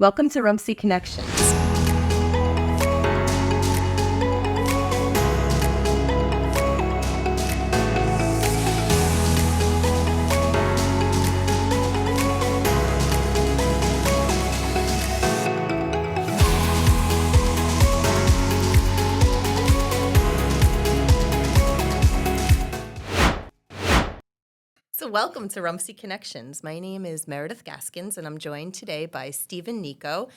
Welcome to RUMC Connections. So welcome to RUMC Connections. My name is Meredith Gaskins, and I'm joined today by Stephen Nico,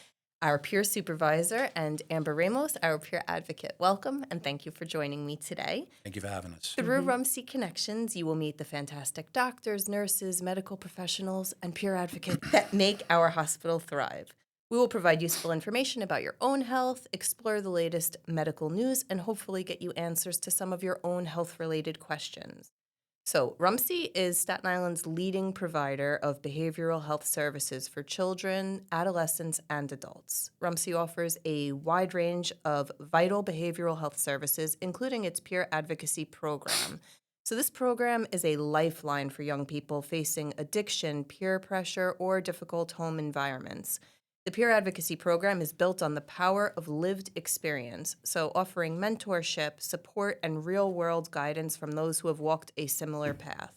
our peer supervisor, and Amber Ramos, our peer advocate. Welcome, and thank you for joining me today. Thank you for having us. Through RUMC Connections, you will meet the fantastic doctors, nurses, medical professionals, and peer advocates that make our hospital thrive. We will provide useful information about your own health, explore the latest medical news, and hopefully get you answers to some of your own health-related questions. So, RUMC is Staten Island's leading provider of behavioral health services for children, adolescents, and adults. RUMC offers a wide range of vital behavioral health services, including its Peer Advocacy Program. So, this program is a lifeline for young people facing addiction, peer pressure, or difficult home environments. The Peer Advocacy Program is built on the power of lived experience, so offering mentorship, support, and real-world guidance from those who have walked a similar path.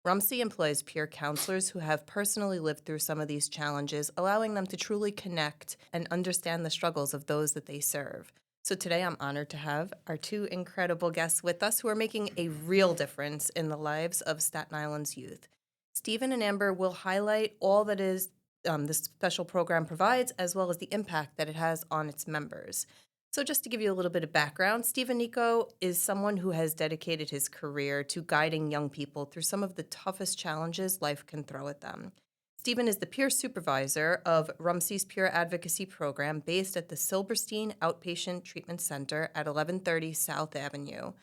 RUMC employs peer counselors who have personally lived through some of these challenges, allowing them to truly connect and understand the struggles of those that they serve. So today I'm honored to have our two incredible guests with us who are making a real difference in the lives of Staten Island's youth. Stephen and Amber will highlight all that is this special program provides, as well as the impact that it has on its members. So just to give you a little bit of background, Stephen Nico is someone who has dedicated his career to guiding young people through some of the toughest challenges life can throw at them. Stephen is the peer supervisor of RUMC's Peer Advocacy Program based at the Silberstein Outpatient Treatment Center at 1130 South Avenue.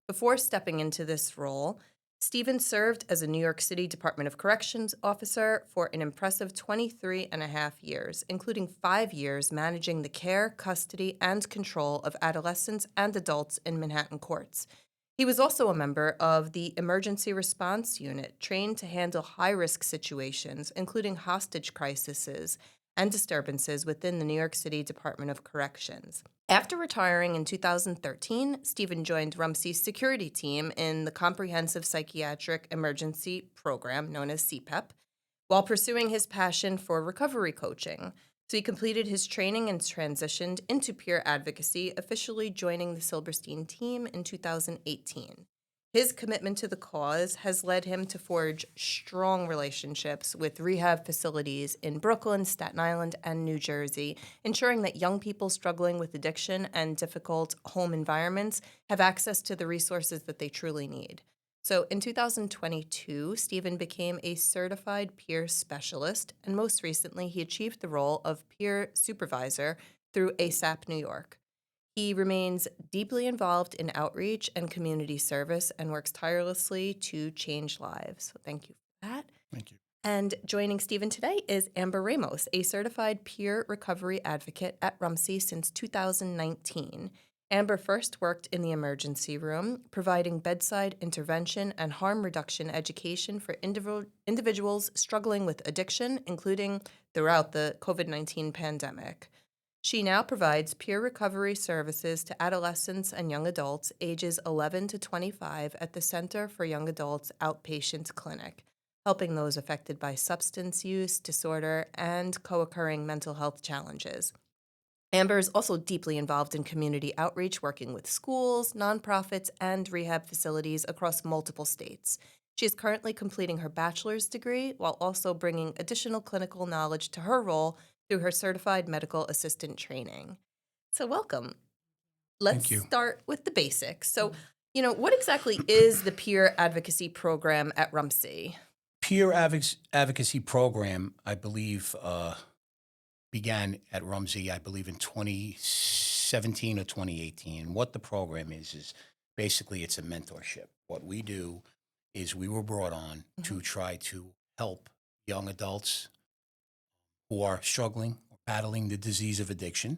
Before stepping into this role, Stephen served as a New York City Department of Corrections officer for an impressive 23 and a half years, including 5 years managing the care, custody, and control of adolescents and adults in Manhattan courts. He was also a member of the Emergency Response Unit, trained to handle high-risk situations, including hostage crises and disturbances within the New York City Department of Corrections. After retiring in 2013, Stephen joined RUMC's security team in the Comprehensive Psychiatric Emergency Program, known as CPEP, while pursuing his passion for recovery coaching. So he completed his training and transitioned into peer advocacy, officially joining the Silberstein team in 2018. His commitment to the cause has led him to forge strong relationships with rehab facilities in Brooklyn, Staten Island, and New Jersey, ensuring that young people struggling with addiction and difficult home environments have access to the resources that they truly need. So in 2022, Stephen became a certified peer specialist, and most recently, he achieved the role of peer supervisor through ASAP New York. He remains deeply involved in outreach and community service and works tirelessly to change lives. So thank you for that. Thank you. And joining Stephen today is Amber Ramos, a certified peer recovery advocate at RUMC since 2019. Amber first worked in the emergency room, providing bedside intervention and harm reduction education for individuals struggling with addiction, including throughout the COVID-19 pandemic. She now provides peer recovery services to adolescents and young adults ages 11 to 25 at the Center for Young Adults Outpatient Clinic, helping those affected by substance use disorder and co-occurring mental health challenges. Amber is also deeply involved in community outreach, working with schools, nonprofits, and rehab facilities across multiple states. She is currently completing her bachelor's degree while also bringing additional clinical knowledge to her role through her certified medical assistant training. So welcome. Let's Thank you. start with the basics. So, what exactly is the Peer Advocacy Program at RUMC? Peer Advocacy Program, I believe, began at RUMC, I believe, in 2017 or 2018. What the program is basically it's a mentorship. What we do is we were brought on to try to help young adults who are struggling or battling the disease of addiction.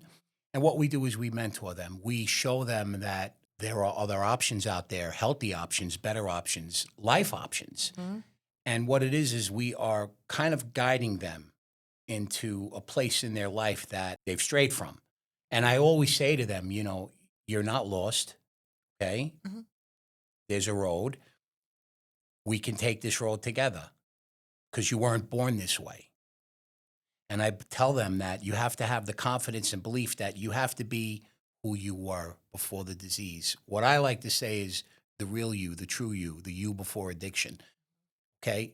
And what we do is we mentor them. We show them that there are other options out there, healthy options, better options, life options. And what it is we are kind of guiding them into a place in their life that they've strayed from. And I always say to them, you know, you're not lost, okay? hmm There's a road. We can take this road together because you weren't born this way. And I tell them that you have to have the confidence and belief that you have to be who you were before the disease. What I like to say is the real you, the true you, the you before addiction. Okay?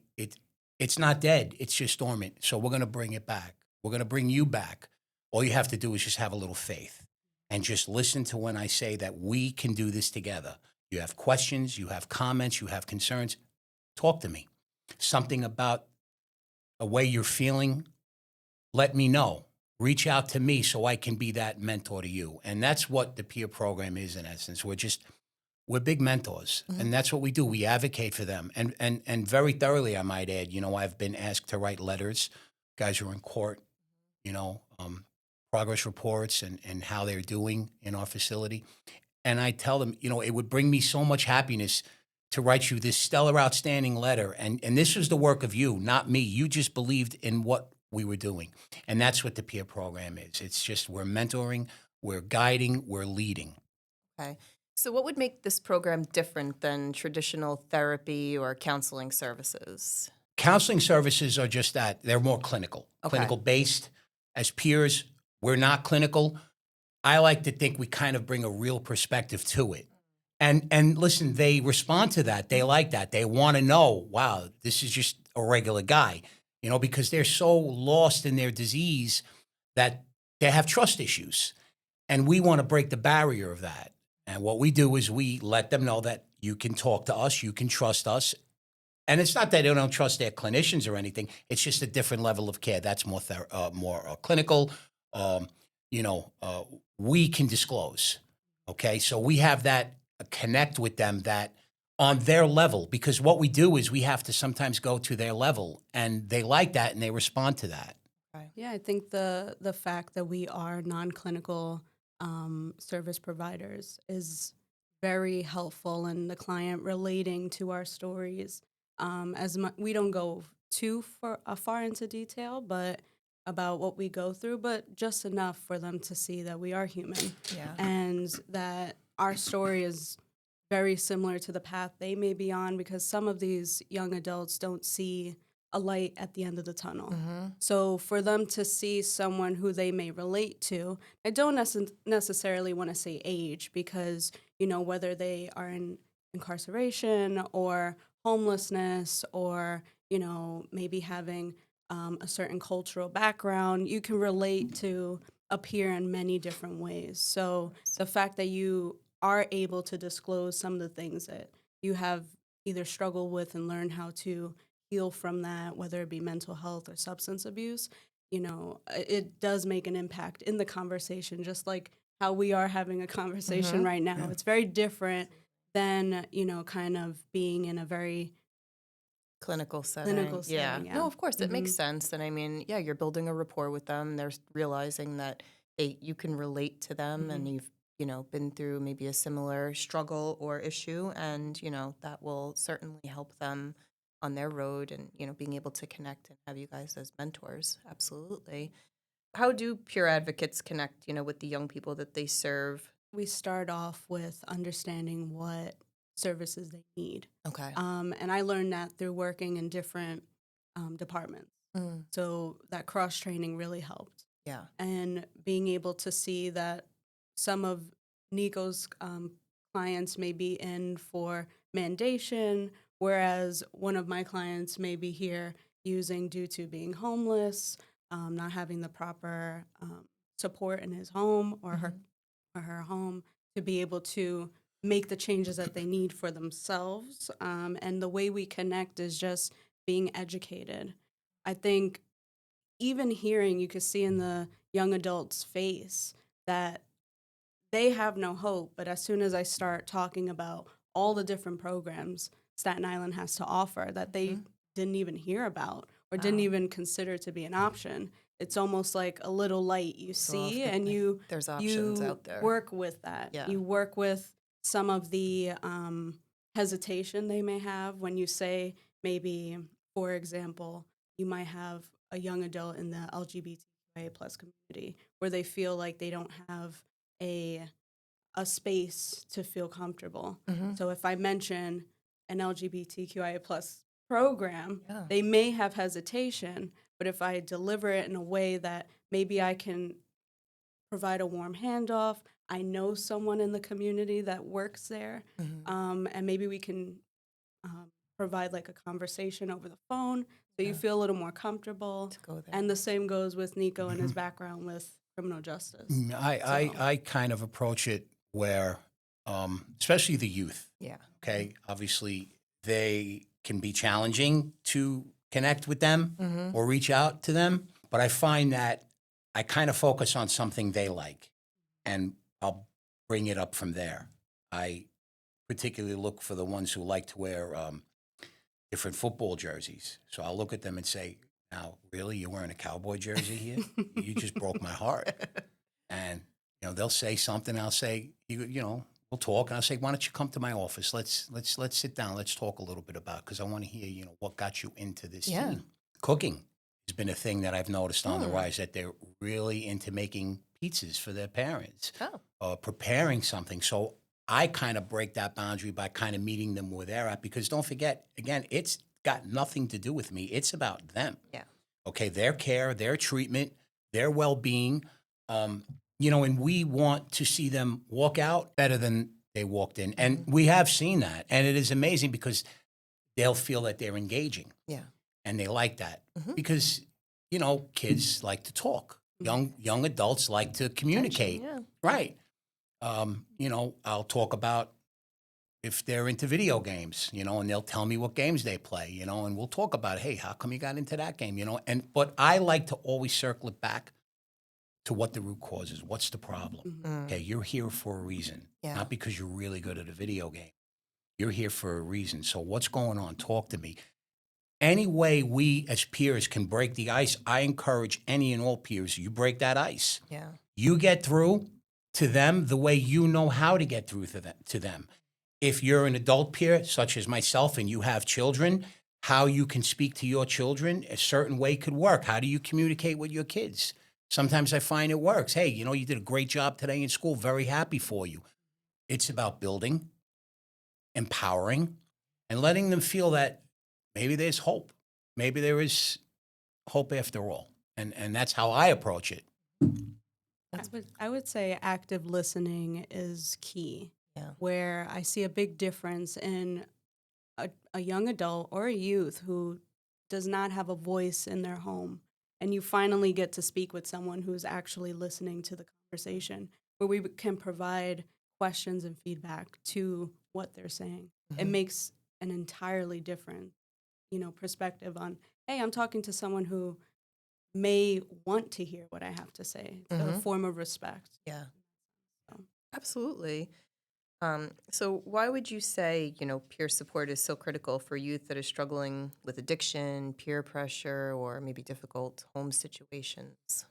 It's not dead. It's just dormant. So we're going to bring it back. We're going to bring you back. All you have to do is just have a little faith and just listen to when I say that we can do this together. You have questions, you have comments, you have concerns. Talk to me. Something about a way you're feeling, let me know. Reach out to me so I can be that mentor to you. And that's what the peer program is in essence. We're big mentors. hmm And that's what we do. We advocate for them. And very thoroughly, I might add, you know, I've been asked to write letters. Guys who are in court, you know, progress reports and how they're doing in our facility. And I tell them, you know, it would bring me so much happiness to write you this stellar, outstanding letter. And this was the work of you, not me. You just believed in what we were doing. And that's what the peer program is. It's just we're mentoring, we're guiding, we're leading. Okay. So, what would make this program different than traditional therapy or counseling services? Counseling services are just that. They're more clinical, Okay. clinical based. As peers, we're not clinical. I like to think we kind of bring a real perspective to it. And listen, they respond to that. They like that. They want to know, wow, this is just a regular guy, you know, because they're so lost in their disease that they have trust issues. And we want to break the barrier of that. And what we do is we let them know that you can talk to us, you can trust us. And it's not that they don't trust their clinicians or anything. It's just a different level of care. That's more clinical. Um, you know, we can disclose. Okay, so we have that connect with them that on their level, because what we do is we have to sometimes go to their level, and they like that and they respond to that. Okay. Yeah, I think the fact that we are non-clinical service providers is very helpful in the client relating to our stories. We don't go far into detail, but about what we go through, but just enough for them to see that we are human Yeah. and that our story is very similar to the path they may be on, because some of these young adults don't see a light at the end of the tunnel. hmm So for them to see someone who they may relate to, I don't necessarily want to say age, because, you know, whether they are in incarceration or homelessness or, you know, maybe having a certain cultural background, you can relate to a peer in many different ways. So the fact that you are able to disclose some of the things that you have either struggled with and learn how to heal from that, whether it be mental health or substance abuse, you know, it does make an impact in the conversation, just like how we are having a conversation right now. Yeah. It's very different than, you know, kind of being in a very Clinical setting. clinical Yeah. setting. Yeah. No, of course, it makes Mhm. sense. And I mean, yeah, you're building a rapport with them. They're realizing that you can relate to them and Mhm. you've, you know, been through maybe a similar struggle or issue. And, you know, that will certainly help them on their road and, you know, being able to connect and have you guys as mentors. Absolutely. How do peer advocates connect, you know, with the young people that they serve? We start off with understanding what services they need. Okay. And I learned that through working in different departments. Mm, So that cross training really helped. yeah. And being able to see that some of Nico's clients may be in for mandation, whereas one of my clients may be here using due to being homeless, not having the proper support in his home or her home to be able to make the changes that they need for themselves. And the way we connect is just being educated. I think even hearing, you could see in the young adult's face that they have no hope. But as soon as I start talking about all the different programs Staten Island has to offer that they Mhm. didn't even hear about or didn't Wow. even consider to be an option, it's almost like a little light you So often, see, and there's options out there. work with that. Yeah. You work with some of the hesitation they may have when you say, maybe, for example, you might have a young adult in the LGBTQIA plus community where they feel like they don't have a space to feel comfortable. Mm-hmm. So if I mention an LGBTQIA plus program, Yeah. they may have hesitation, but if I deliver it in a way that maybe I can provide a warm handoff, I know someone in the community that works there, Mm-hmm. and maybe we can provide like a conversation over the phone so you Yeah. feel a little more comfortable. To go there. And the same goes with Nico and his background with criminal justice. I kind of approach it where, especially the youth, Yeah. okay, obviously they can be challenging to connect with them Mm-hmm. or reach out to them, but I find that I kind of focus on something they like, and I'll bring it up from there. I particularly look for the ones who like to wear different football jerseys. So I'll look at them and say, now, really, you're wearing a Cowboy jersey here? You just broke my heart. And, they'll say something. I'll say, we'll talk. And I'll say, why don't you come to my office? Let's sit down. Let's talk a little bit about, because I want to hear, what got you into this Yeah. team. Cooking has been a thing that I've noticed on the rise, that they're really into making pizzas for their parents, preparing something. So I kind of break that boundary by kind of meeting them where they're at, because don't forget, again, it's got nothing to do with me. It's about them. Yeah. Okay, their care, their treatment, their well-being, and we want to see them walk out better than they walked in. And we have seen that. And it is amazing because they'll feel that they're engaging. Yeah. And they like that Mhm. because, kids like to talk. Young adults like to communicate. Yeah. Right. I'll talk about if they're into video games, and they'll tell me what games they play, and we'll talk about, hey, how come you got into that game, but I like to always circle it back to what the root cause is. What's the problem? Mm. Okay, you're here for a reason, Yeah. not because you're really good at a video game. You're here for a reason. So what's going on? Talk to me. Any way we as peers can break the ice, I encourage any and all peers, you break that ice. Yeah. You get through to them the way you know how to get through to them. If you're an adult peer, such as myself, and you have children, how you can speak to your children, a certain way could work. How do you communicate with your kids? Sometimes I find it works. Hey, you did a great job today in school. Very happy for you. It's about building, empowering, and letting them feel that maybe there's hope. Maybe there is hope after all. And that's how I approach it. I would say active listening is key. Yeah. Where I see a big difference in a young adult or a youth who does not have a voice in their home, and you finally get to speak with someone who's actually listening to the conversation, where we can provide questions and feedback to what they're saying. It Mhm. makes an entirely different, perspective on, hey, I'm talking to someone who may want to hear what I have to say. It's a Mhm. form of respect. Yeah. So. Absolutely. So why would you say, peer support is so critical for youth that are struggling with addiction, peer pressure, or maybe difficult home situations?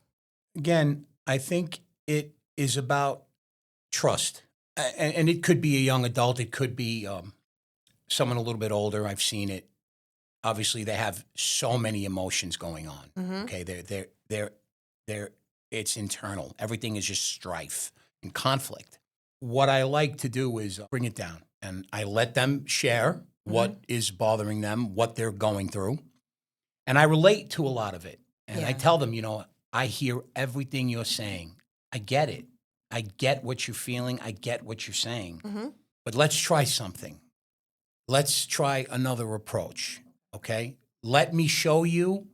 Again, I think it is about trust. And it could be a young adult. It could be someone a little bit older. I've seen it. Obviously, they have so many emotions going on. Mm-hmm. Okay, it's internal. Everything is just strife and conflict. What I like to do is bring it down, and I let them share what is bothering them, what they're going through, and I relate to a lot of it. And I Yeah. tell them, I hear everything you're saying. I get it. I get what you're feeling. I get what you're saying. Mm-hmm. But let's try something. Let's try another approach, okay? Let me show you,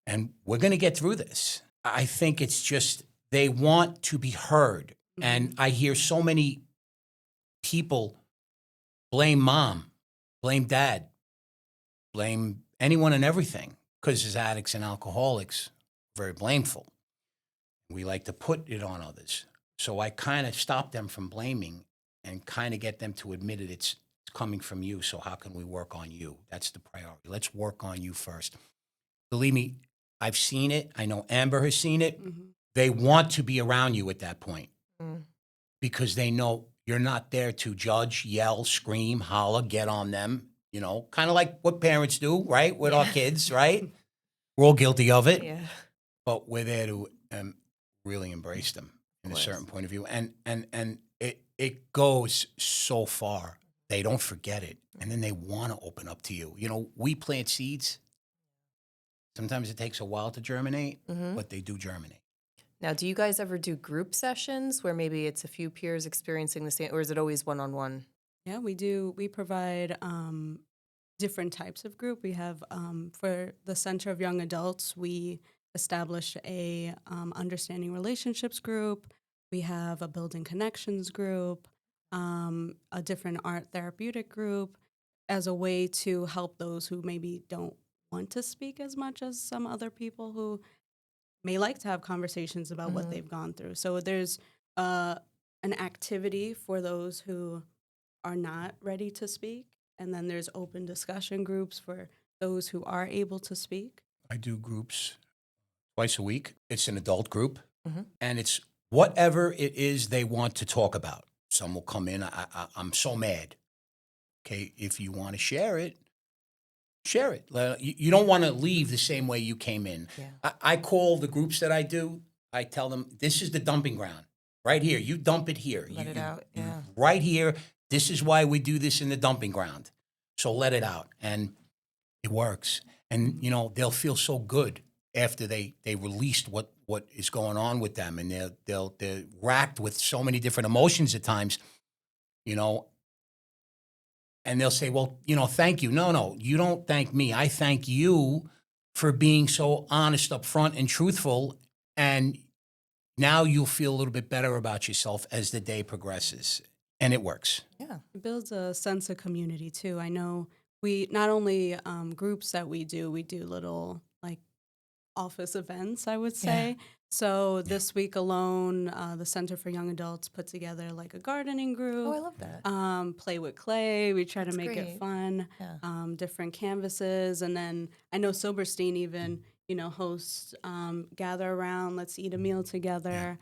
and we're going to get through this. I think it's just they want to be heard. And I hear so many people blame mom, blame dad, blame anyone and everything because as addicts and alcoholics, very blameful. We like to put it on others. So I kind of stop them from blaming and kind of get them to admit it. It's coming from you. So how can we work on you? That's the priority. Let's work on you first. Believe me, I've seen it. I know Amber has seen it. Mhm. They want to be around you at that point Mm. because they know you're not there to judge, yell, scream, holler, get on them, kind of like what parents do, right? With our kids, right? We're all guilty of it, Yeah. but we're there to really embrace them in a course. certain point of view. And it goes so far. They don't forget it. And then they want to open up to you. You know, we plant seeds. Sometimes it takes a while to germinate, but they do germinate. Now, do you guys ever do group sessions where maybe it's a few peers experiencing the same, or is it always one-on-one? Yeah, we do. We provide different types of group. We have for the Center of Young Adults, we established a understanding relationships group. We have a building connections group, a different art therapeutic group, as a way to help those who maybe don't want to speak as much as some other people who may like to have conversations about what they've gone through. So there's an activity for those who are not ready to speak, and then there's open discussion groups for those who are able to speak. I do groups twice a week. It's an adult group, and it's whatever it is they want to talk about. Some will come in, I'm so mad. Okay, if you want to share it, share it. You don't want to leave the same way you came in. Yeah. I call the groups that I do, I tell them, this is the dumping ground. Right here. You dump it here. Let it out, yeah. Right here. This is why we do this in the dumping ground. So let it out. And it works. And, you know, they'll feel so good after they released what is going on with them. And they're racked with so many different emotions at times, you know. And they'll say, well, you know, thank you. No, you don't thank me. I thank you for being so honest up front and truthful. And now you'll feel a little bit better about yourself as the day progresses. And it works. Yeah. It builds a sense of community too. I know we not only groups that we do little like office events, I would say. So this week alone, the Center for Young Adults put together like a gardening group. Oh, I love that. Play with clay. We try That's to make great. it fun. Yeah. Different canvases, and then I know Silberstein even hosts gather around, let's eat a meal together.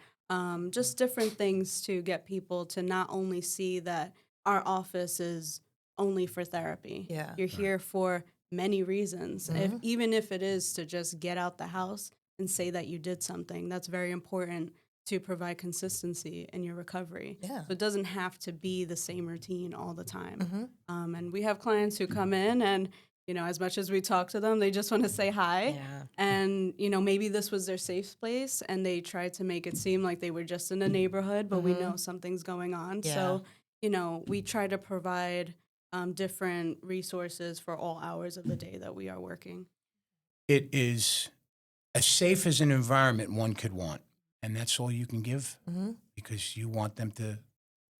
Just different things to get people to not only see that our office is only for therapy. Yeah. You're here for many reasons. Even if it is to just get out the house and say that you did something, that's very important to provide consistency in your recovery. Yeah. So it doesn't have to be the same routine all the time. And we have clients who come in and, as much as we talk to them, they just want to say hi. Yeah. And, maybe this was their safe place and they tried to make it seem like they were just in a neighborhood, but we know something's going on. Yeah. So, we try to provide different resources for all hours of the day that we are working. It is as safe as an environment one could want. And that's all you can give because you want them to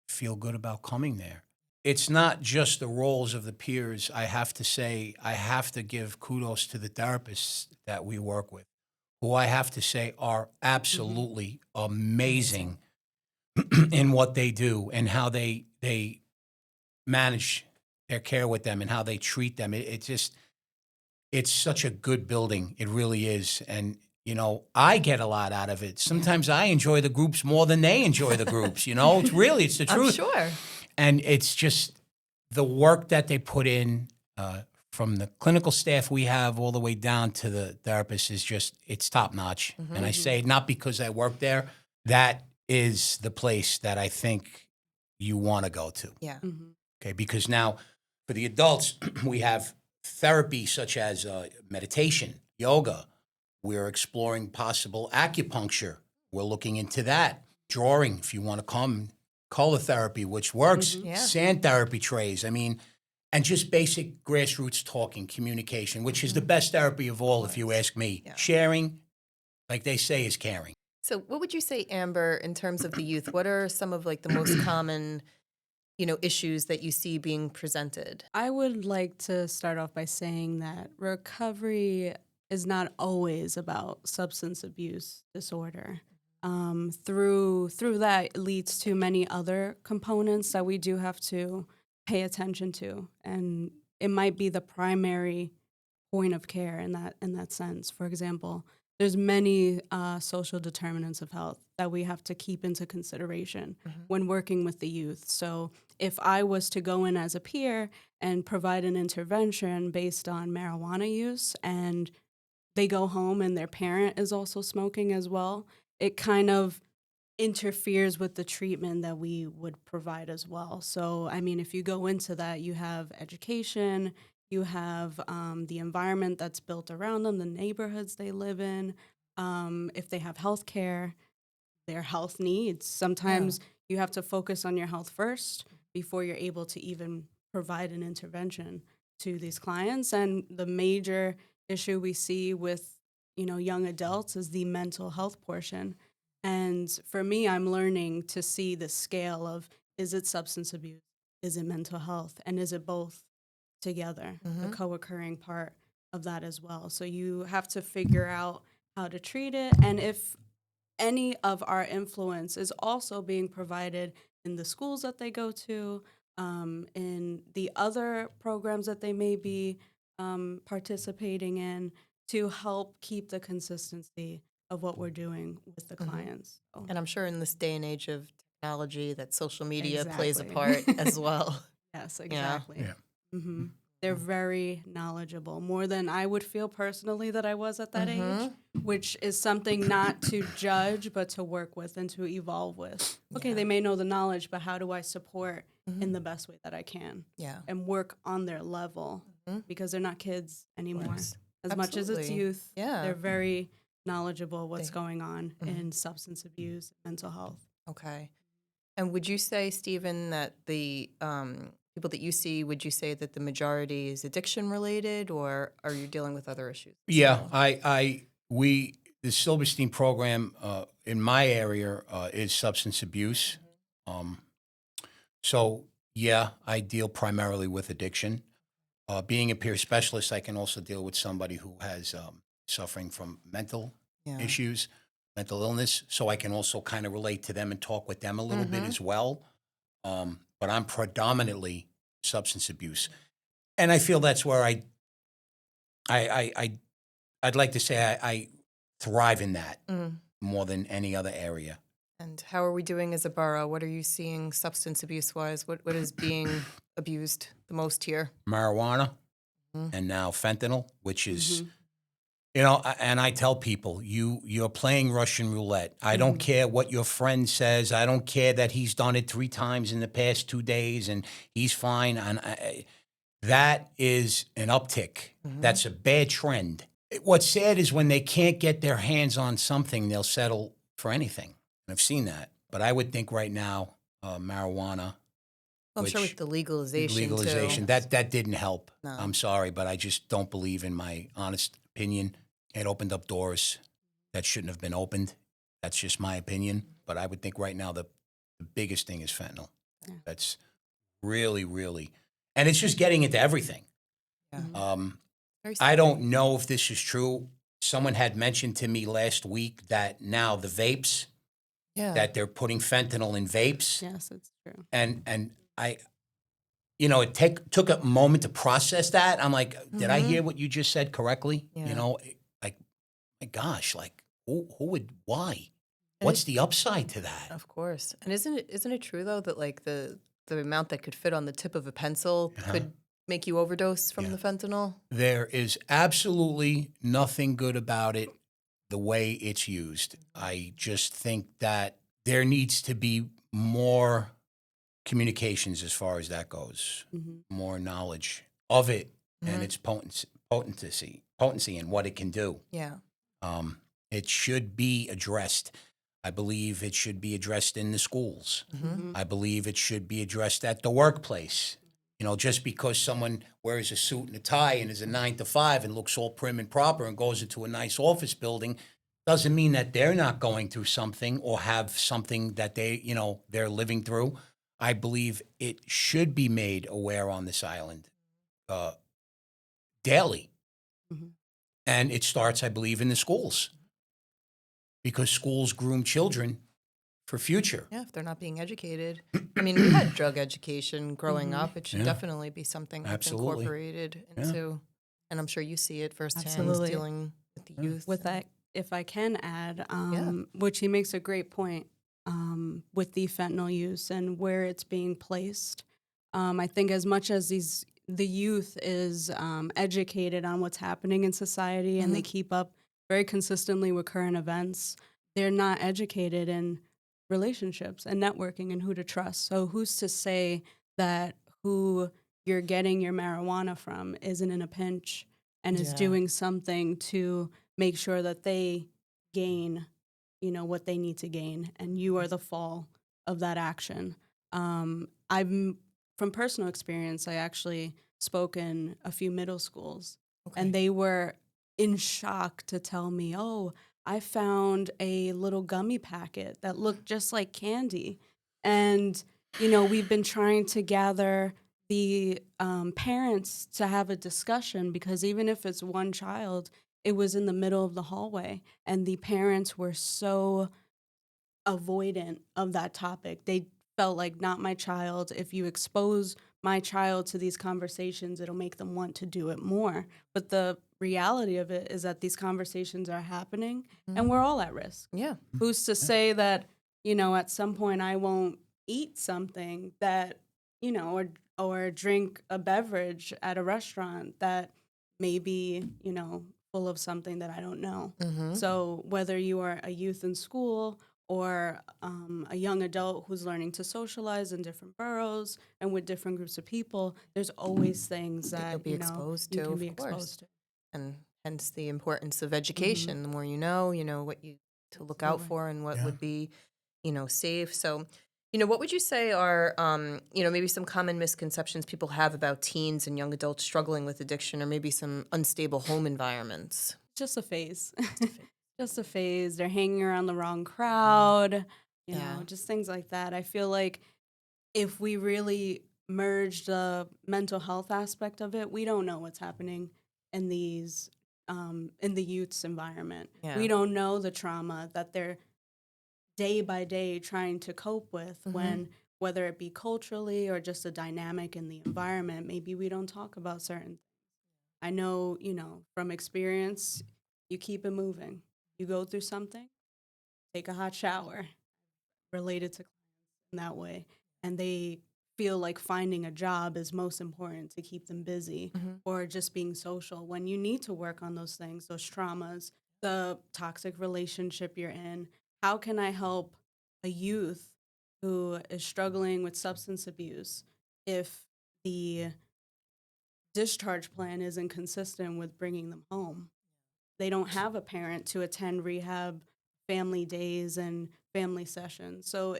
feel good about coming there. It's not just the roles of the peers. I have to say, I have to give kudos to the therapists that we work with, who I have to say are absolutely amazing in what they do and how they manage their care with them and how they treat them. It's such a good building. It really is. And, I get a lot out of it. Sometimes I enjoy the groups more than they enjoy the groups, It's the truth. I'm sure. And it's just the work that they put in from the clinical staff we have all the way down to the therapists is just, it's top notch. And I say it not because I work there. That is the place that I think you want to go to. Yeah. Okay, because now for the adults, we have therapy such as meditation, yoga. We're exploring possible acupuncture. We're looking into that. Drawing, if you want to come, color therapy, which works, Yeah. sand therapy trays. I mean, and just basic grassroots talking, communication, which is the best therapy of all, if you ask me. Yeah. Sharing, like they say, is caring. So what would you say, Amber, in terms of the youth? What are some of like the most common, issues that you see being presented? I would like to start off by saying that recovery is not always about substance abuse disorder. Through that, it leads to many other components that we do have to pay attention to, and it might be the primary point of care in that sense. For example, there's many social determinants of health that we have to keep into consideration when working with the youth. So if I was to go in as a peer and provide an intervention based on marijuana use and they go home and their parent is also smoking as well, it kind of interferes with the treatment that we would provide as well. So, I mean, if you go into that, you have education, you have the environment that's built around them, the neighborhoods they live in, if they have health care, their health needs. Sometimes you have to focus on your health first before you're able to even provide an intervention to these clients. And the major issue we see with, young adults is the mental health portion. And for me, I'm learning to see the scale of, is it substance abuse? Is it mental health? And is it both together, the co-occurring part of that as well? So you have to figure out how to treat it. And if any of our influence is also being provided in the schools that they go to, in the other programs that they may be participating in, to help keep the consistency of what we're doing with the clients. So. And I'm sure in this day and age of technology that social media plays a Exactly. part as well. Yes, exactly. Yeah. Mm-hmm. They're very knowledgeable, more than I would feel personally that I was at that age, which is something not to judge, but to work with and to evolve with. Okay, they may know the knowledge, but how do I support in the best way that I can? Yeah. And work on their level, because they're not kids anymore. As much as it's Absolutely. youth, Yeah. they're very knowledgeable what's going on in substance abuse, mental health. Okay. And would you say, Stephen, that the people that you see, would you say that the majority is addiction related, or are you dealing with other issues? Yeah, the Silverstein program in my area is substance abuse. So yeah, I deal primarily with addiction. Being a peer specialist, I can also deal with somebody who has suffering from mental issues, mental illness. So I can also kind of relate to them and talk with them a little bit as well. But I'm predominantly substance abuse, and I feel that's where I'd like to say I thrive in that more than any other area. And how are we doing as a borough? What are you seeing substance abuse wise? What is being abused the most here? Marijuana and now fentanyl, which is, and I tell people, you're playing Russian roulette. I don't care what your friend says. I don't care that he's done it 3 times in the past 2 days and he's fine. And that is an uptick. That's a bad trend. What's sad is when they can't get their hands on something, they'll settle for anything. I've seen that. But I would think right now, marijuana. Well, I'm sure with the legalization too. That didn't help. No. I'm sorry, but I just don't believe, in my honest opinion, it opened up doors that shouldn't have been opened. That's just my opinion. But I would think right now the biggest thing is fentanyl. Yeah. That's really, really, and it's just getting into everything. Yeah. I don't know if this is true. Someone had mentioned to me last week that now the vapes, that they're putting fentanyl in vapes. Yes, it's true. And I, it took a moment to process that. I'm like, did I hear what you just said correctly? Yeah. Like, my gosh, like who would, why? What's the upside to that? Of course. And isn't it true though that like the amount that could fit on the tip of a pencil could make you overdose from the fentanyl? There is absolutely nothing good about it the way it's used. I just think that there needs to be more communications as far as that goes, more knowledge of it and its potency and what it can do. Yeah. It should be addressed. I believe it should be addressed in the schools. I believe it should be addressed at the workplace. Just because someone wears a suit and a tie and is a 9 to 5 and looks all prim and proper and goes into a nice office building doesn't mean that they're not going through something or have something that they're living through. I believe it should be made aware on this island daily. And it starts, I believe, in the schools, because schools groom children for future. Yeah, if they're not being educated. I mean, we had drug education growing up. It should definitely be something that's incorporated into, and I'm sure you see it firsthand dealing with the youth. With that, if I can add, which he makes a great point with the fentanyl use and where it's being placed. I think as much as these the youth is educated on what's happening in society and they keep up very consistently with current events, they're not educated in relationships and networking and who to trust. So who's to say that who you're getting your marijuana from isn't in a pinch and is doing something to make sure that they gain, what they need to gain, and you are the fall of that action. I'm from personal experience, I actually spoke in a few middle schools, and they were in shock to tell me, oh, I found a little gummy packet that looked just like candy. And, we've been trying to gather the parents to have a discussion, because even if it's one child, it was in the middle of the hallway, and the parents were so avoidant of that topic. They felt like, not my child. If you expose my child to these conversations, it'll make them want to do it more. But the reality of it is that these conversations are happening and we're all at risk. Yeah. Who's to say that, at some point I won't eat something that, or drink a beverage at a restaurant that may be, full of something that I don't know. So whether you are a youth in school or a young adult who's learning to socialize in different boroughs and with different groups of people, there's always things that you'll be exposed you to, can be of course. exposed to. And hence the importance of education. The more you know what you to look out for and what would be, safe. So, what would you say are, maybe some common misconceptions people have about teens and young adults struggling with addiction, or maybe some unstable home environments? Just a phase. Just a phase. They're hanging around the wrong crowd, just things like that. I feel like if we really merge the mental health aspect of it, we don't know what's happening in these in the youth's environment. Yeah. We don't know the trauma that they're day by day trying to cope with when, whether it be culturally or just a dynamic in the environment, maybe we don't talk about certain things. I know, from experience, you keep it moving. You go through something, take a hot shower, related to clients in that way. And they feel like finding a job is most important to keep them busy, or just being social, when you need to work on those things, those traumas, the toxic relationship you're in. How can I help a youth who is struggling with substance abuse if the discharge plan isn't consistent with bringing them home? They don't have a parent to attend rehab family days and family sessions. So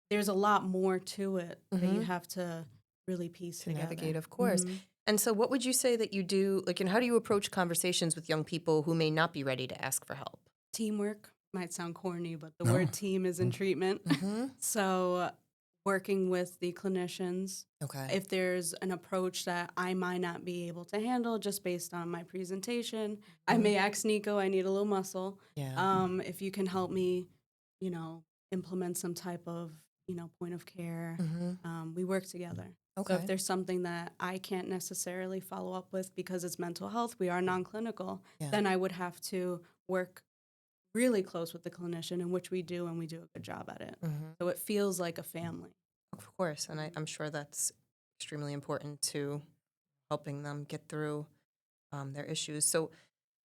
there's a lot more to it that you have to really piece together. Navigate, of course. And so what would you say that you do, how do you approach conversations with young people who may not be ready to ask for help? Teamwork might sound corny, but the word team is in treatment. So working with the clinicians. Okay. If there's an approach that I might not be able to handle just based on my presentation, I may ask Nico, I need a little muscle. Yeah. If you can help me, implement some type of, point of care, we work together. Okay. So if there's something that I can't necessarily follow up with because it's mental health, we are non-clinical, then I would have to work really close with the clinician, in which we do, and we do a good job at it. So it feels like a family. Of course, and I'm sure that's extremely important to helping them get through their issues. So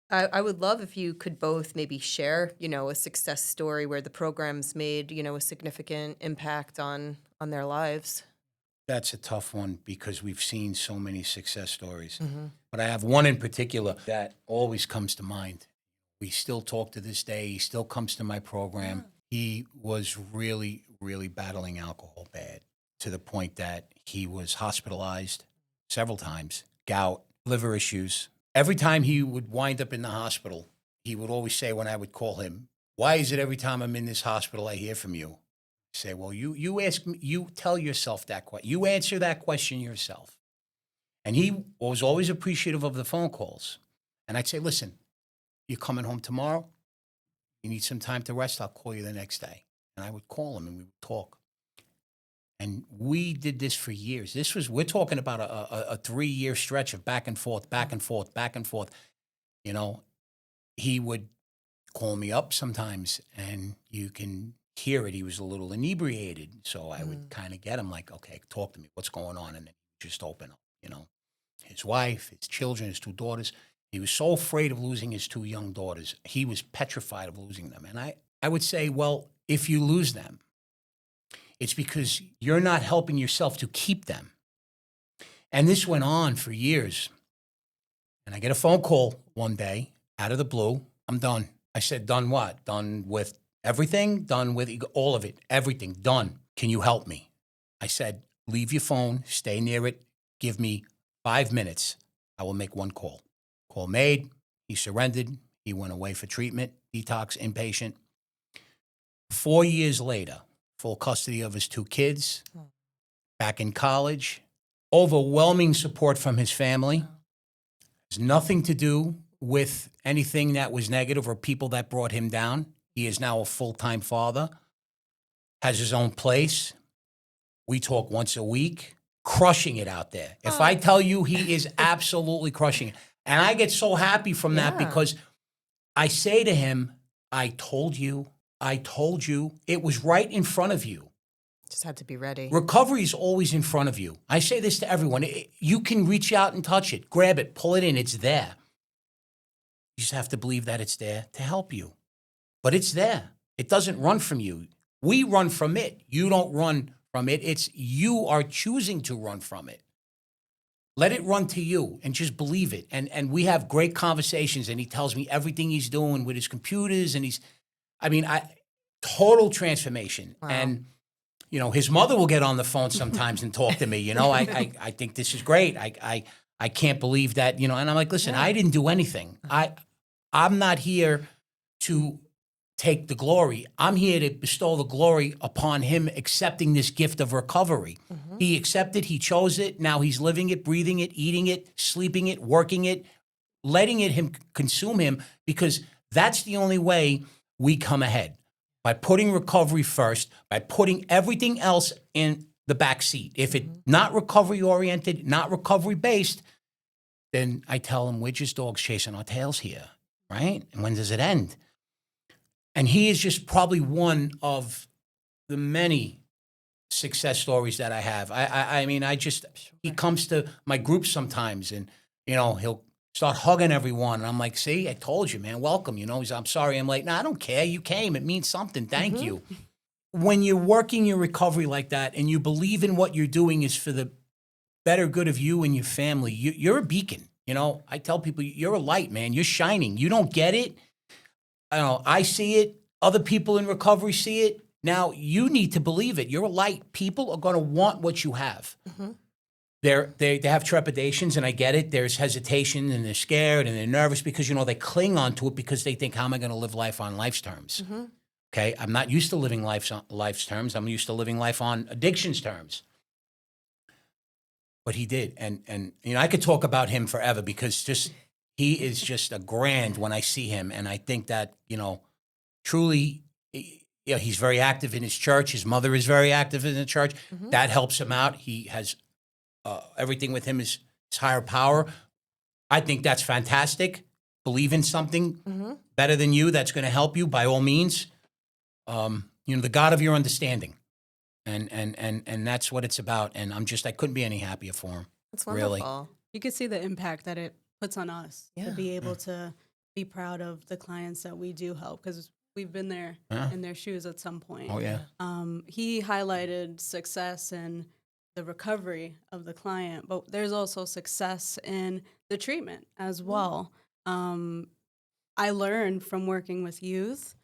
I would love if you could both maybe share, a success story where the program's made, a significant impact on their lives. That's a tough one because we've seen so many success stories. But I have one in particular that always comes to mind. We still talk to this day. He still comes to my program. He was really, really battling alcohol bad, to the point that he was hospitalized several times, gout, liver issues. Every time he would wind up in the hospital, he would always say, when I would call him, "Why is it every time I'm in this hospital I hear from you?" I say, "Well, you ask me, you tell yourself that question. You answer that question yourself." And he was always appreciative of the phone calls. And I'd say, "Listen, you're coming home tomorrow? You need some time to rest? I'll call you the next day." And I would call him and we would talk. And we did this for years. We're talking about a 3-year stretch of back and forth, back and forth, back and forth. He would call me up sometimes and you can hear it. He was a little inebriated. So I would kind of get him like, "Okay, talk to me. What's going on?" And then he'd just open up, his wife, his children, his 2 daughters. He was so afraid of losing his 2 young daughters. He was petrified of losing them. And I would say, well, if you lose them, it's because you're not helping yourself to keep them. And this went on for years. And I get a phone call one day out of the blue. I'm done. I said, done what? Done with everything? Done with all of it? Everything. Done. Can you help me? I said, leave your phone, stay near it, give me 5 minutes. I will make one call. Call made. He surrendered. He went away for treatment, detox, inpatient. 4 years later, full custody of his 2 kids, back in college, overwhelming support from his family. Has nothing to do with anything that was negative or people that brought him down. He is now a full-time father, has his own place. We talk once a week, crushing it out there. If I tell you, he is absolutely crushing it. And I get so happy from that because I say to him, I told you, it was right in front of you. Just had to be ready. Recovery is always in front of you. I say this to everyone. You can reach out and touch it, grab it, pull it in. It's there. You just have to believe that it's there to help you. But it's there. It doesn't run from you. We run from it. You don't run from it. It's you are choosing to run from it. Let it run to you and just believe it. And we have great conversations, and he tells me everything he's doing with his computers, and total transformation. Wow. And his mother will get on the phone sometimes and talk to me. I think this is great. I can't believe that, and I'm like, listen, I didn't do anything. I'm not here to take the glory. I'm here to bestow the glory upon him accepting this gift of recovery. Mm-hmm. He accepted, he chose it. Now he's living it, breathing it, eating it, sleeping it, working it, letting it consume him, because that's the only way we come ahead. By putting recovery first, by putting everything else in the back seat. If it's not recovery-oriented, not recovery-based, then I tell him, we're just dogs chasing our tails here, right? And when does it end? And he is just probably one of the many success stories that I have. He comes to my groups sometimes, and, he'll start hugging everyone. And I'm like, see, I told you, man, welcome. He's, I'm sorry I'm late. No, I don't care. You came. It means something. Thank you. When you're working your recovery like that and you believe in what you're doing is for the better good of you and your family, you're a beacon. I tell people, you're a light, man. You're shining. You don't get it. I see it. Other people in recovery see it. Now, you need to believe it. You're a light. People are going to want what you have. Mm-hmm. They have trepidations, and I get it. There's hesitation, and they're scared, and they're nervous because, they cling on to it because they think, how am I going to live life on life's terms? Mm-hmm. Okay? I'm not used to living life on life's terms. I'm used to living life on addiction's terms. But he did. And I could talk about him forever because he is just a grand when I see him. And I think that, truly, he's very active in his church. His mother is very active in the church. Mm-hmm. That helps him out. He has everything with him is higher power. I think that's fantastic. Believe in something better than you that's going to help you, by all means. The God of your understanding. And that's what it's about. And I couldn't be any happier for him. That's wonderful. Really. You can see the impact that it puts on us to be able to be proud of the clients that we do help, because we've been there in their shoes at some point. Oh, yeah. He highlighted success in the recovery of the client, but there's also success in the treatment as well. I learned from working with youth,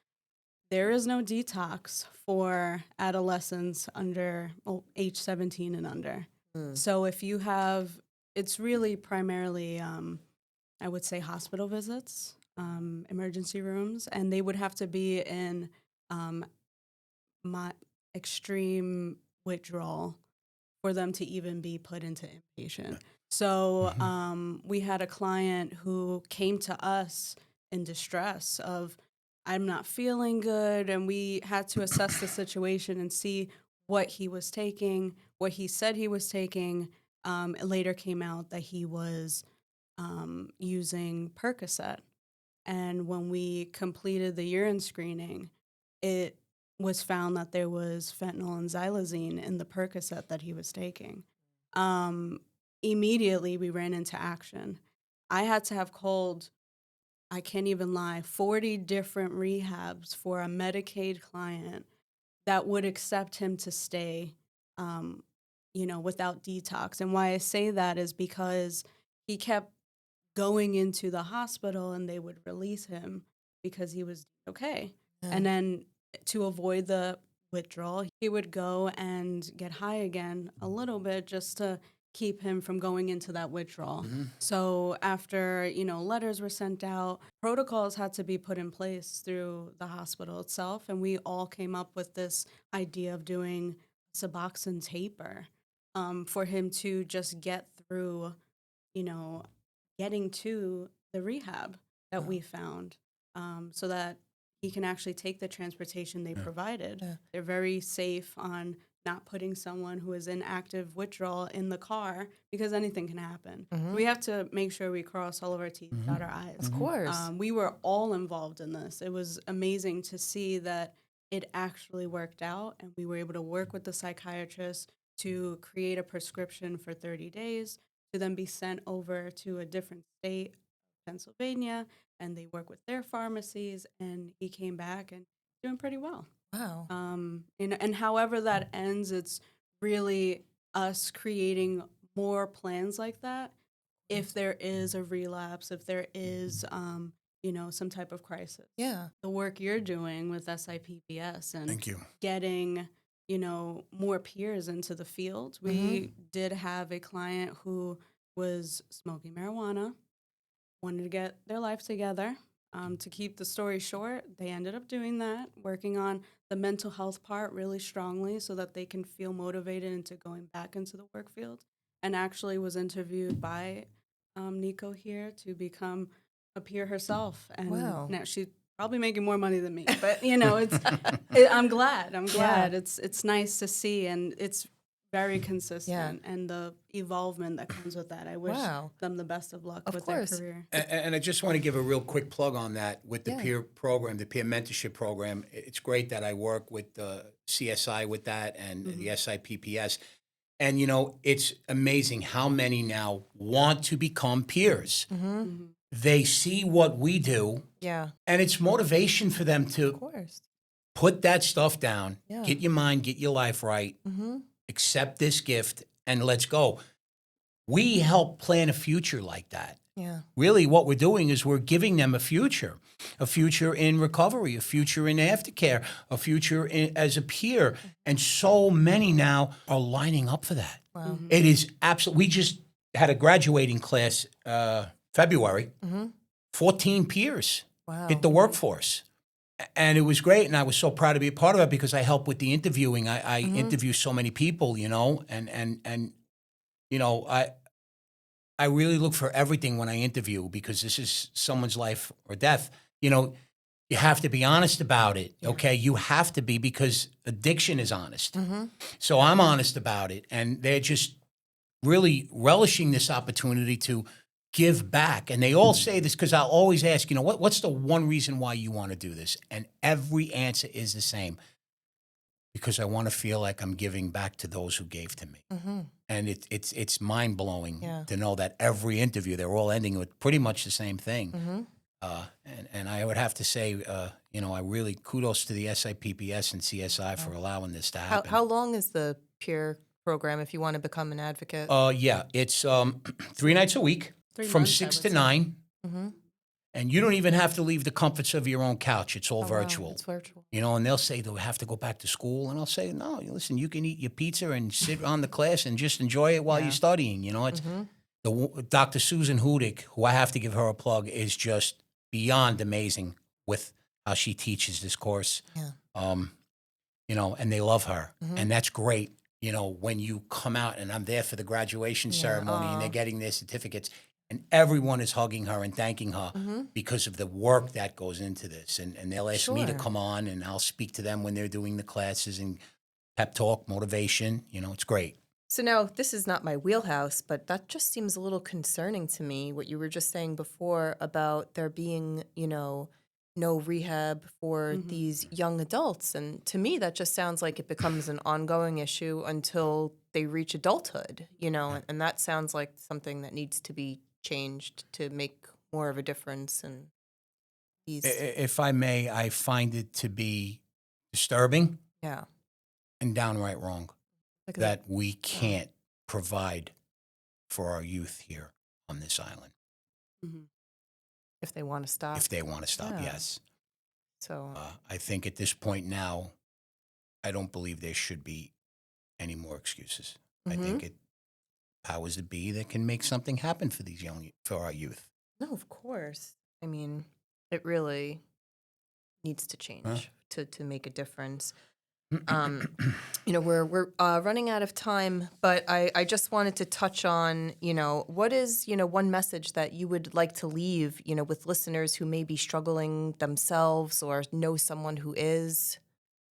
there is no detox for adolescents under age 17 and under. So if you have, it's really primarily, I would say, hospital visits, emergency rooms, and they would have to be in my extreme withdrawal for them to even be put into inpatient. So we had a client who came to us in distress of, I'm not feeling good, and we had to assess the situation and see what he was taking, what he said he was taking. It later came out that he was using Percocet. And when we completed the urine screening, it was found that there was fentanyl and xylazine in the Percocet that he was taking. immediately we ran into action. I had to have called, I can't even lie, 40 different rehabs for a Medicaid client that would accept him to stay, without detox. And why I say that is because he kept going into the hospital and they would release him because he was okay. Yeah. And then to avoid the withdrawal, he would go and get high again a little bit just to keep him from going into that withdrawal. So after, letters were sent out, protocols had to be put in place through the hospital itself. And we all came up with this idea of doing Suboxone taper for him to just get through, getting to the rehab that we found, so that he can actually take the transportation they provided. Yeah. They're very safe on not putting someone who is in active withdrawal in the car because anything can happen. We have to make sure we cross all of our T's, dot our I's. Of course. We were all involved in this. It was amazing to see that it actually worked out, and we were able to work with the psychiatrist to create a prescription for 30 days to then be sent over to a different state, Pennsylvania, and they work with their pharmacies, and he came back and doing pretty well. Wow. And however that ends, it's really us creating more plans like that if there is a relapse, if there is, some type of crisis. Yeah. The work you're doing with SIPPS and Thank you. getting, more peers into the field. We did have a client who was smoking marijuana, wanted to get their life together. To keep the story short, they ended up doing that, working on the mental health part really strongly so that they can feel motivated into going back into the work field, and actually was interviewed by Nico here to become a peer herself. And Wow. now she's probably making more money than me, but it's I'm glad. Yeah. It's nice to see, and it's very consistent, Yeah. and the evolvement that comes with that. I wish Wow. them the best of luck Of with course. their career. And I just want to give a real quick plug on that with the Yeah. peer program, the peer mentorship program. It's great that I work with the CSI with that and the SIPPS. And, it's amazing how many now want to become peers. They see what we do, Yeah. and it's motivation for them Of to course. put that stuff down, Yeah. get your mind, get your life right, accept this gift, and let's go. We help plan a future like that. Yeah. Really, what we're doing is we're giving them a future in recovery, a future in aftercare, a future as a peer. And so many now are lining up for that. Wow. It is absolutely, we just had a graduating class February, 14 peers Wow. hit the workforce. And it was great, and I was so proud to be a part of it because I help with the interviewing. I interview so many people, and I really look for everything when I interview because this is someone's life or death. You have to be honest about it, okay? You have to be because addiction is honest. So I'm honest about it, and they're just really relishing this opportunity to give back. And they all say this because I'll always ask, what's the one reason why you want to do this? And every answer is the same. Because I want to feel like I'm giving back to those who gave to me. And it's mind-blowing to know that every interview, they're all ending with pretty much the same thing. And I would have to say, I really kudos to the SIPPS and CSI for allowing this to happen. How long is the peer program if you want to become an advocate? Yeah, it's 3 nights a week. 3 From months, I 6 would to say. 9. And you don't even have to leave the comforts of your own couch. It's all Oh, wow. virtual. It's virtual. And they'll say they'll have to go back to school. And I'll say, no, listen, you can eat your pizza and sit on the class and just enjoy it while you're studying. It's Dr. Susan Hudick, who I have to give her a plug, is just beyond amazing with how she teaches this course. Yeah. And they love her. And that's great. When you come out and I'm there for the graduation ceremony and they're getting their certificates and everyone is hugging her and thanking her because of the work that goes into this. And they'll ask me to Sure. come on and I'll speak to them when they're doing the classes and pep talk, motivation. It's great. So now this is not my wheelhouse, but that just seems a little concerning to me, what you were just saying before about there being, no rehab for Mhm. these young adults. And to me, that just sounds like it becomes an ongoing issue until they reach adulthood, and that sounds like something that needs to be changed to make more of a difference in these. If I may, I find it to be disturbing Yeah. and downright wrong Like that we can't provide for our youth here on this island Mhm. if they want to stop. if they want to stop. Yeah. Yes. So, I think at this point now, I don't believe there should be any more excuses. I mhm. think it powers that be that can make something happen for our youth. No, of course. I mean, it really needs to Huh? change to make a difference. We're running out of time, but I just wanted to touch on, what is, one message that you would like to leave, with listeners who may be struggling themselves or know someone who is.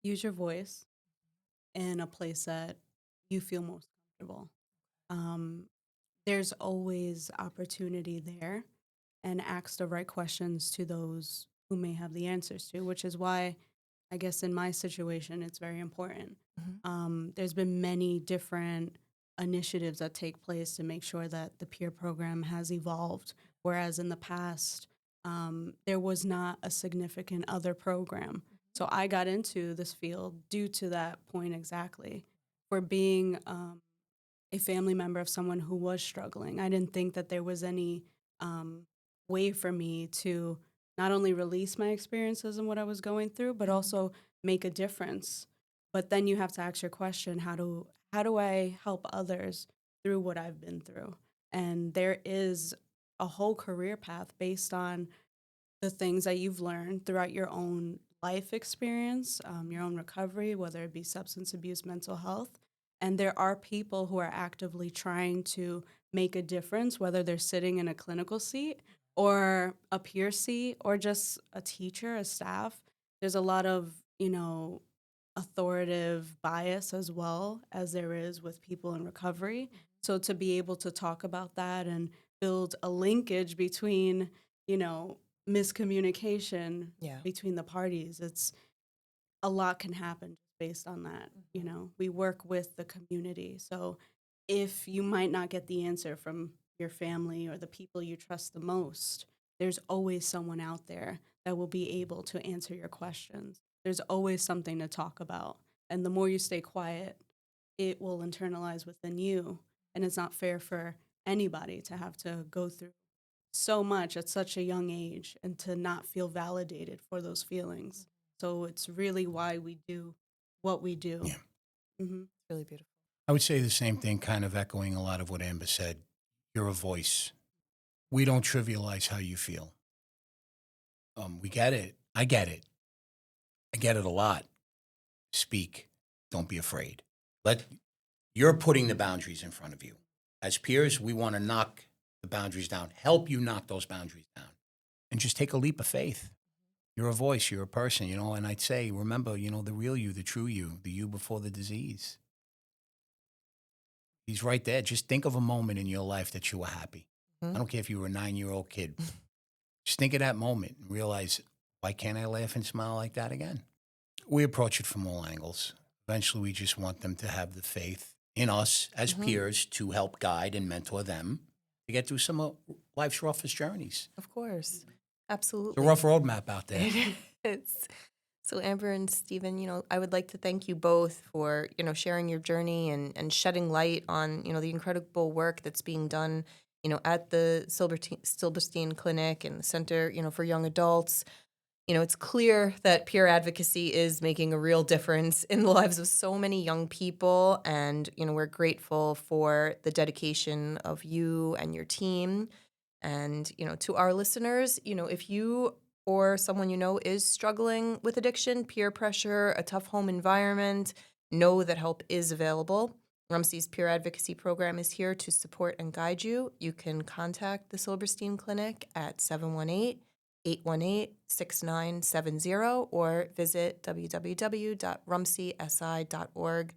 Use your voice in a place that you feel most comfortable. Um, there's always opportunity there, and ask the right questions to those who may have the answers to, which is why I guess in my situation, it's very important. Mhm. There's been many different initiatives that take place to make sure that the peer program has evolved, whereas in the past, there was not a significant other program. So I got into this field due to that point exactly. For being a family member of someone who was struggling, I didn't think that there was any way for me to not only release my experiences and what I was going through, but also make a difference. But then you have to ask your question, how do I help others through what I've been through? And there is a whole career path based on the things that you've learned throughout your own life experience, your own recovery, whether it be substance abuse, mental health. And there are people who are actively trying to make a difference, whether they're sitting in a clinical seat or a peer seat or just a teacher, a staff. There's a lot of, authoritative bias as well as there is with people in recovery. So to be able to talk about that and build a linkage between, miscommunication Yeah. between the parties, it's a lot can happen based on that. We work with the community. So if you might not get the answer from your family or the people you trust the most, there's always someone out there that will be able to answer your questions. There's always something to talk about. And the more you stay quiet, it will internalize within you. And it's not fair for anybody to have to go through so much at such a young age and to not feel validated for those feelings. So it's really why we do what we do. Yeah. Mm-hmm. It's really beautiful. I would say the same thing, kind of echoing a lot of what Amber said. You're a voice. We don't trivialize how you feel. We get it. I get it. I get it a lot. Speak. Don't be afraid. You're putting the boundaries in front of you. As peers, we want to knock the boundaries down, help you knock those boundaries down, and just take a leap of faith. You're a voice. You're a person, and I'd say, remember, the real you, the true you, the you before the disease. He's right there. Just think of a moment in your life that you were happy. Mhm. I don't care if you were a 9-year-old kid. Just think of that moment and realize, why can't I laugh and smile like that again? We approach it from all angles. Eventually, we just want them to have the faith in us as Mhm. peers to help guide and mentor them to get through some of life's roughest journeys. Of course. It's Absolutely. a rough roadmap out there. It is. So Amber and Stephen, I would like to thank you both for, sharing your journey and shedding light on, the incredible work that's being done, at the Silberstein Clinic and the Center, for Young Adults. It's clear that peer advocacy is making a real difference in the lives of so many young people. And, we're grateful for the dedication of you and your team. And, to our listeners, if you or someone you know is struggling with addiction, peer pressure, a tough home environment, know that help is available. RUMC's Peer Advocacy Program is here to support and guide you. You can contact the Silberstein Clinic at 718-818-6970 or visit www.rumcsi.org.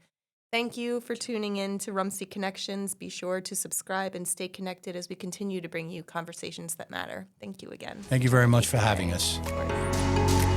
Thank you for tuning in to RUMC Connections. Be sure to subscribe and stay connected as we continue to bring you conversations that matter. Thank you again. Thank you very much for having us. Of course.